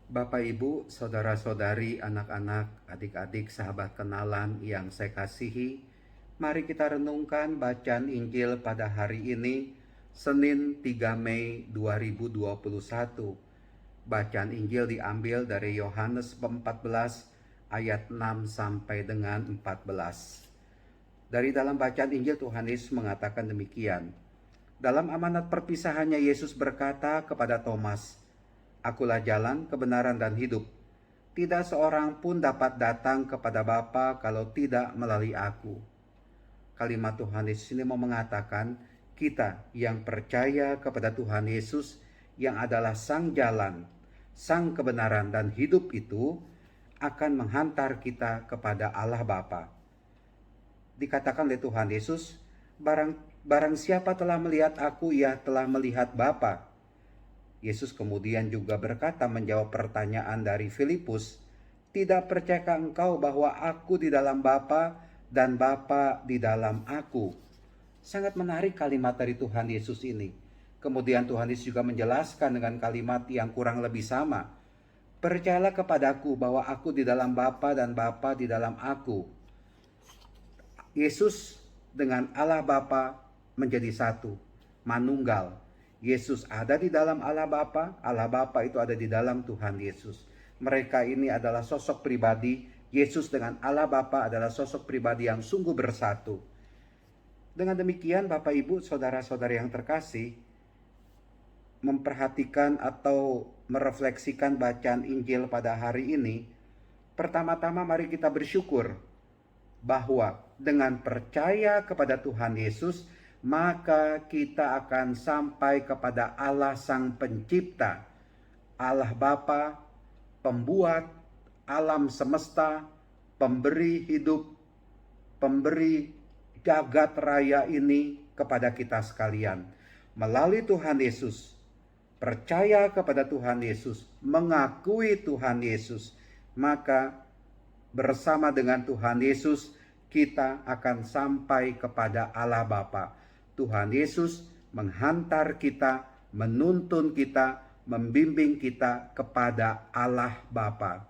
Bapak, Ibu, saudara-saudari, anak-anak, adik-adik, sahabat kenalan yang saya kasihi, mari kita renungkan bacaan Injil pada hari ini, Senin 3 Mei 2021. Bacaan Injil diambil dari Yohanes 14 ayat 6 sampai dengan 14. Dari dalam bacaan Injil Tuhan Yesus mengatakan demikian. Dalam amanat perpisahannya Yesus berkata kepada Thomas, "Akulah jalan, kebenaran, dan hidup. Tidak seorang pun dapat datang kepada Bapa kalau tidak melalui aku." Kalimat Tuhan Yesus ini mau mengatakan, kita yang percaya kepada Tuhan Yesus yang adalah Sang Jalan, Sang Kebenaran, dan Hidup itu akan menghantar kita kepada Allah Bapa. Dikatakan oleh Tuhan Yesus, barang siapa telah melihat aku, ia telah melihat Bapa. Yesus kemudian juga berkata menjawab pertanyaan dari Filipus, "Tidak percayakah engkau bahwa aku di dalam Bapa dan Bapa di dalam aku?" Sangat menarik kalimat dari Tuhan Yesus ini. Kemudian Tuhan Yesus juga menjelaskan dengan kalimat yang kurang lebih sama. "Percayalah kepadaku bahwa aku di dalam Bapa dan Bapa di dalam aku." Yesus dengan Allah Bapa menjadi satu, manunggal. Yesus ada di dalam Allah Bapa itu ada di dalam Tuhan Yesus. Mereka ini adalah sosok pribadi, Yesus dengan Allah Bapa adalah sosok pribadi yang sungguh bersatu. Dengan demikian Bapak Ibu saudara-saudari yang terkasih, memperhatikan atau merefleksikan bacaan Injil pada hari ini, pertama-tama mari kita bersyukur bahwa dengan percaya kepada Tuhan Yesus, maka kita akan sampai kepada Allah Sang Pencipta, Allah Bapa, pembuat alam semesta, pemberi hidup, pemberi jagat raya ini kepada kita sekalian. Melalui Tuhan Yesus, percaya kepada Tuhan Yesus, mengakui Tuhan Yesus, maka bersama dengan Tuhan Yesus kita akan sampai kepada Allah Bapa. Tuhan Yesus menghantar kita, menuntun kita, membimbing kita kepada Allah Bapa.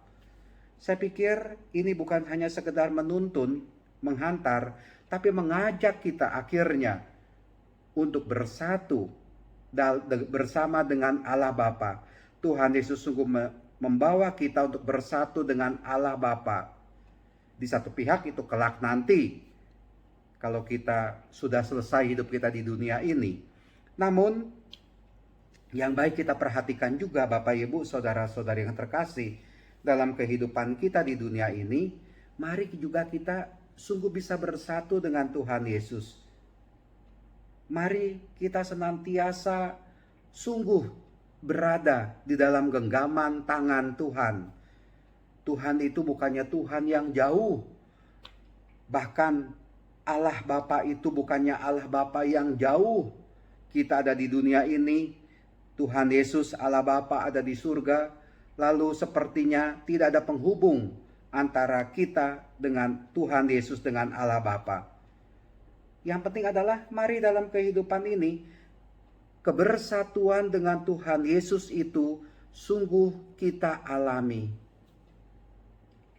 Saya pikir ini bukan hanya sekedar menuntun, menghantar, tapi mengajak kita akhirnya untuk bersatu bersama dengan Allah Bapa. Tuhan Yesus sungguh membawa kita untuk bersatu dengan Allah Bapa. Di satu pihak itu kelak nanti, kalau kita sudah selesai hidup kita di dunia ini. Namun, yang baik kita perhatikan juga Bapak Ibu saudara-saudari yang terkasih, dalam kehidupan kita di dunia ini, mari juga kita sungguh bisa bersatu dengan Tuhan Yesus. Mari kita senantiasa sungguh berada di dalam genggaman tangan Tuhan. Tuhan itu bukannya Tuhan yang jauh. Bahkan Allah Bapa itu bukannya Allah Bapa yang jauh. Kita ada di dunia ini, Tuhan Yesus Allah Bapa ada di surga. Lalu sepertinya tidak ada penghubung antara kita dengan Tuhan Yesus dengan Allah Bapa. Yang penting adalah mari dalam kehidupan ini, kebersatuan dengan Tuhan Yesus itu sungguh kita alami.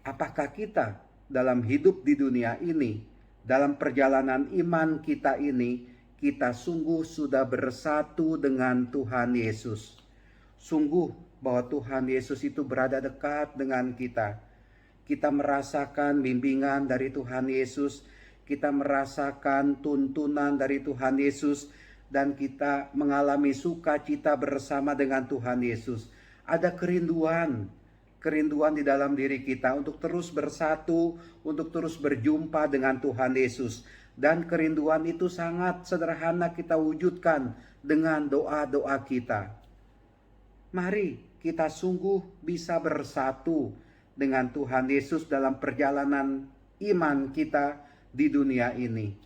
Apakah kita dalam hidup di dunia ini, dalam perjalanan iman kita ini, kita sungguh sudah bersatu dengan Tuhan Yesus? Sungguh bahwa Tuhan Yesus itu berada dekat dengan kita. Kita merasakan bimbingan dari Tuhan Yesus, kita merasakan tuntunan dari Tuhan Yesus, dan kita mengalami sukacita bersama dengan Tuhan Yesus. Ada kerinduan di dalam diri kita untuk terus bersatu, untuk terus berjumpa dengan Tuhan Yesus. Dan kerinduan itu sangat sederhana kita wujudkan dengan doa-doa kita. Mari kita sungguh bisa bersatu dengan Tuhan Yesus dalam perjalanan iman kita di dunia ini.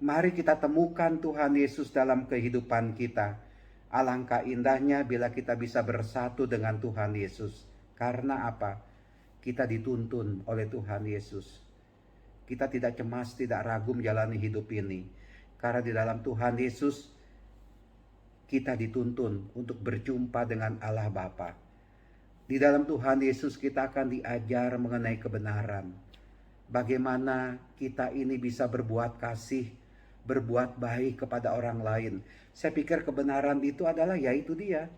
Mari kita temukan Tuhan Yesus dalam kehidupan kita. Alangkah indahnya bila kita bisa bersatu dengan Tuhan Yesus. Karena apa? Kita dituntun oleh Tuhan Yesus. Kita tidak cemas, tidak ragu menjalani hidup ini. Karena di dalam Tuhan Yesus kita dituntun untuk berjumpa dengan Allah Bapa. Di dalam Tuhan Yesus kita akan diajar mengenai kebenaran. Bagaimana kita ini bisa berbuat kasih, berbuat baik kepada orang lain. Saya pikir kebenaran itu adalah yaitu dia.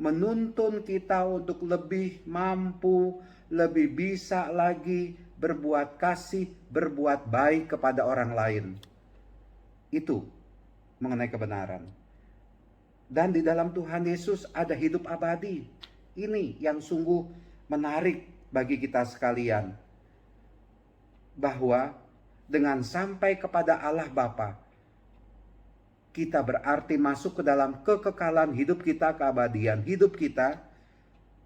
Menuntun kita untuk lebih mampu, lebih bisa lagi berbuat kasih, berbuat baik kepada orang lain. Itu mengenai kebenaran. Dan di dalam Tuhan Yesus ada hidup abadi. Ini yang sungguh menarik bagi kita sekalian. Bahwa dengan sampai kepada Allah Bapa, kita berarti masuk ke dalam kekekalan hidup kita, keabadian hidup kita.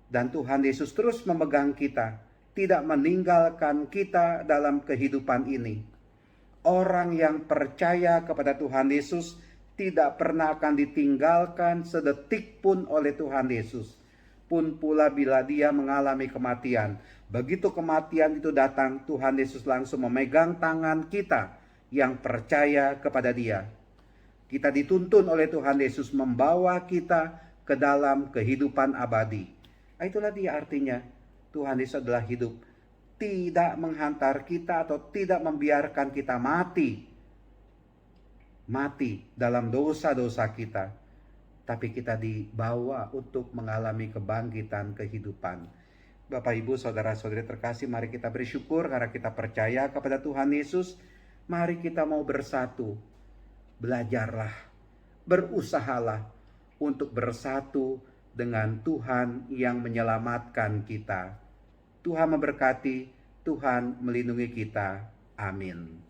Dan Tuhan Yesus terus memegang kita, tidak meninggalkan kita dalam kehidupan ini. Orang yang percaya kepada Tuhan Yesus tidak pernah akan ditinggalkan sedetik pun oleh Tuhan Yesus. Pun pula bila dia mengalami kematian. Begitu kematian itu datang, Tuhan Yesus langsung memegang tangan kita yang percaya kepada dia. Kita dituntun oleh Tuhan Yesus membawa kita ke dalam kehidupan abadi. Itulah dia artinya Tuhan Yesus adalah hidup. Tidak menghantar kita atau tidak membiarkan kita mati. Mati dalam dosa-dosa kita. Tapi kita dibawa untuk mengalami kebangkitan kehidupan. Bapak, Ibu, Saudara-saudari terkasih, mari kita bersyukur karena kita percaya kepada Tuhan Yesus. Mari kita mau bersatu. Belajarlah, berusahalah untuk bersatu dengan Tuhan yang menyelamatkan kita. Tuhan memberkati, Tuhan melindungi kita. Amin.